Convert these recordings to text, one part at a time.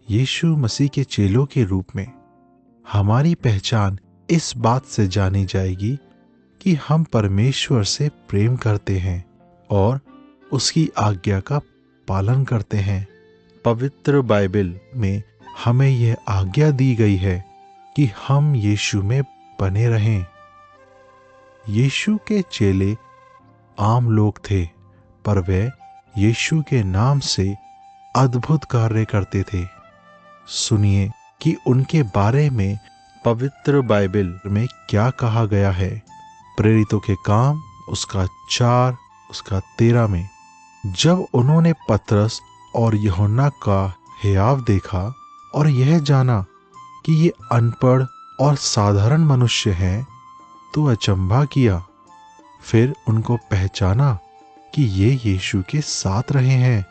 यीशु मसीह के चेलों के रूप में हमारी पहचान इस बात से जानी जाएगी कि हम परमेश्वर से प्रेम करते हैं और उसकी आज्ञा का पालन करते हैं। पवित्र बाइबल में हमें यह आज्ञा दी गई है कि हम यीशु में बने रहें। यीशु के चेले आम लोग थे, पर वे यीशु के नाम से अद्भुत कार्य करते थे। सुनिए कि उनके बारे में पवित्र बाइबल में क्या कहा गया है। प्रेरितों के काम उसका 4 उसका 13 में, जब उन्होंने पतरस और यूहन्ना का हियाव देखा और यह जाना कि ये अनपढ़ और साधारण मनुष्य हैं, तो अचंभा किया। फिर उनको पहचाना कि ये यीशु के साथ रहे हैं।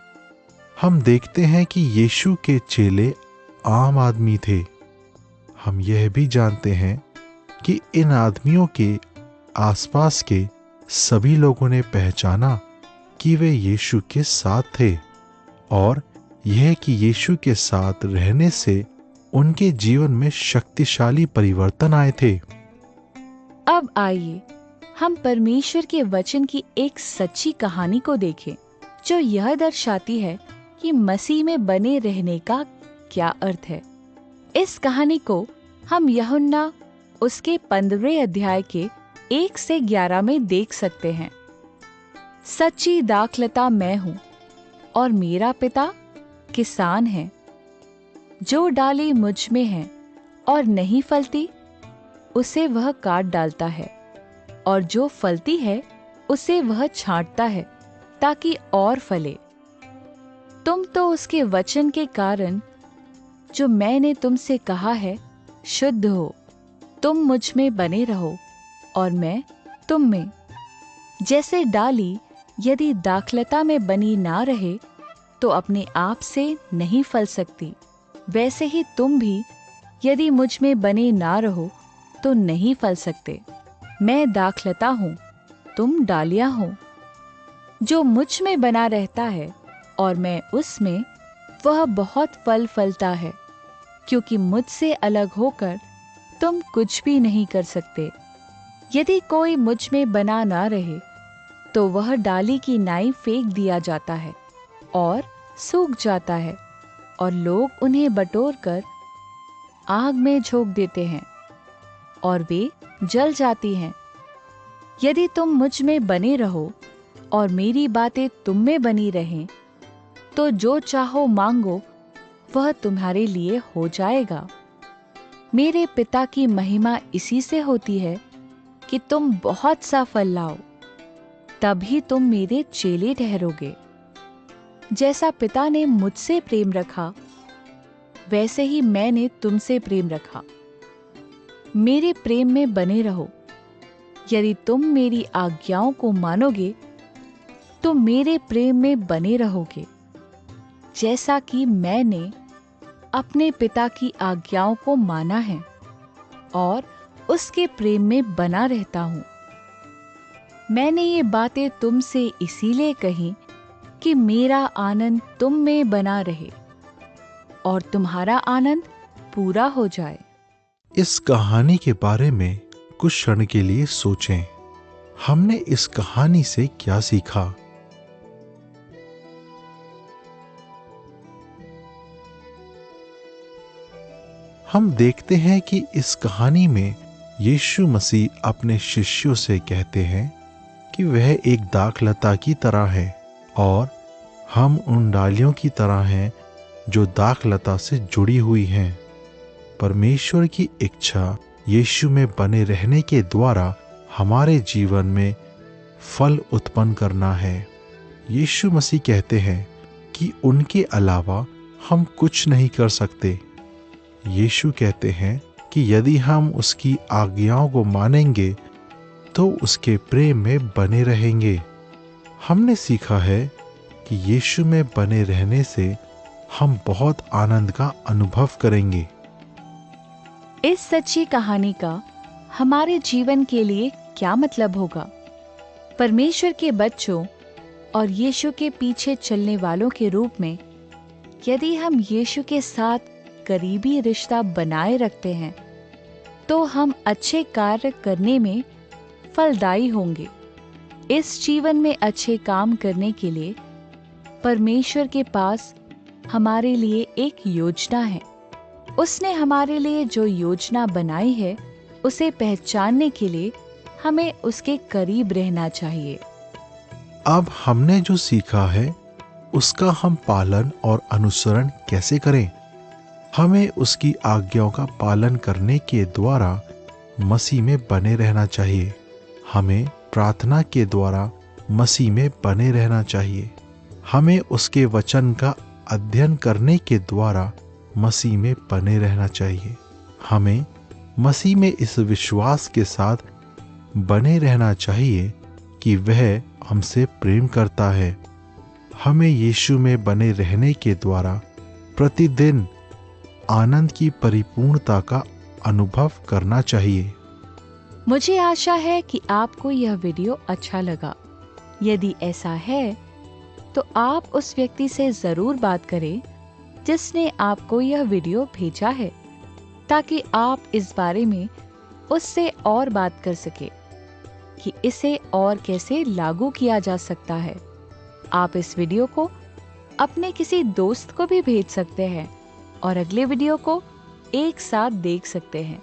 हम देखते हैं कि यीशु के चेले आम आदमी थे। हम यह भी जानते हैं कि इन आदमियों के आसपास के सभी लोगों ने पहचाना कि वे यीशु के साथ थे और यह कि यीशु के साथ रहने से उनके जीवन में शक्तिशाली परिवर्तन आए थे। अब आइए हम परमेश्वर के वचन की एक सच्ची कहानी को देखें, जो यह दर्शाती है कि मसीह में बने रहने का क्या अर्थ है। इस कहानी को हम यूहन्ना उसके 15वें अध्याय के 1 से 11 में देख सकते हैं। सच्ची दाखलता मैं हूँ और मेरा पिता किसान है। जो डाली मुझ में है और नहीं फलती, उसे वह काट डालता है, और जो फलती है उसे वह छांटता है ताकि और फले। तुम तो उसके वचन के कारण जो मैंने तुमसे कहा है शुद्ध हो। तुम मुझ में बने रहो और मैं तुम में। जैसे डाली यदि दाखलता में बनी ना रहे तो अपने आप से नहीं फल सकती, वैसे ही तुम भी यदि मुझ में बने ना रहो तो नहीं फल सकते। मैं दाखलता हूँ, तुम डालियाँ हो। जो मुझ में बना रहता है और मैं उसमें, वह बहुत फल फलता है, क्योंकि मुझसे अलग होकर तुम कुछ भी नहीं कर सकते। यदि कोई मुझ में बना ना रहे तो वह डाली की नाई फेंक दिया जाता है और सूख जाता है, और लोग उन्हें बटोर कर आग में झोंक देते हैं और वे जल जाती हैं। यदि तुम मुझ में बने रहो और मेरी बातें तुम में बनी रहें, तो जो चाहो मांगो वह तुम्हारे लिए हो जाएगा। मेरे पिता की महिमा इसी से होती है कि तुम बहुत सा फल लाओ, तभी तुम मेरे चेले ठहरोगे। जैसा पिता ने मुझसे प्रेम रखा, वैसे ही मैंने तुमसे प्रेम रखा। मेरे प्रेम में बने रहो। यदि तुम मेरी आज्ञाओं को मानोगे तो मेरे प्रेम में बने रहोगे, जैसा कि मैंने अपने पिता की आज्ञाओं को माना है और उसके प्रेम में बना रहता हूँ। मैंने ये बातें तुमसे इसीलिए कही कि मेरा आनंद तुम में बना रहे और तुम्हारा आनंद पूरा हो जाए। इस कहानी के बारे में कुछ क्षण के लिए सोचें। हमने इस कहानी से क्या सीखा? हम देखते हैं कि इस कहानी में यीशु मसीह अपने शिष्यों से कहते हैं कि वह एक दाखलता की तरह है और हम उन डालियों की तरह हैं जो दाखलता से जुड़ी हुई हैं। परमेश्वर की इच्छा यीशु में बने रहने के द्वारा हमारे जीवन में फल उत्पन्न करना है। यीशु मसीह कहते हैं कि उनके अलावा हम कुछ नहीं कर सकते। यीशु कहते हैं कि यदि हम उसकी आज्ञाओं को मानेंगे तो उसके प्रेम में बने रहेंगे। हमने सीखा है कि यीशु में बने रहने से हम बहुत आनंद का अनुभव करेंगे। इस सच्ची कहानी का हमारे जीवन के लिए क्या मतलब होगा? परमेश्वर के बच्चों और यीशु के पीछे चलने वालों के रूप में यदि हम यीशु के साथ करीबी रिश्ता बनाए रखते हैं तो हम अच्छे कार्य करने में फलदायी होंगे। इस जीवन में अच्छे काम करने के लिए परमेश्वर के पास हमारे लिए एक योजना है। उसने हमारे लिए जो योजना बनाई है उसे पहचानने के लिए हमें उसके करीब रहना चाहिए। अब हमने जो सीखा है उसका हम पालन और अनुसरण कैसे करें? हमें उसकी आज्ञाओं का पालन करने के द्वारा मसीह में बने रहना चाहिए। हमें प्रार्थना के द्वारा मसीह में बने रहना चाहिए। हमें उसके वचन का अध्ययन करने के द्वारा मसीह में बने रहना चाहिए। हमें मसीह में इस विश्वास के साथ बने रहना चाहिए कि वह हमसे प्रेम करता है। हमें यीशु में बने रहने के द्वारा प्रतिदिन आनंद की परिपूर्णता का अनुभव करना चाहिए। मुझे आशा है कि आपको यह वीडियो अच्छा लगा। यदि ऐसा है तो आप उस व्यक्ति से जरूर बात करें जिसने आपको यह वीडियो भेजा है, ताकि आप इस बारे में उससे और बात कर सके कि इसे और कैसे लागू किया जा सकता है। आप इस वीडियो को अपने किसी दोस्त को भी भेज सकते हैं और अगले वीडियो को एक साथ देख सकते हैं।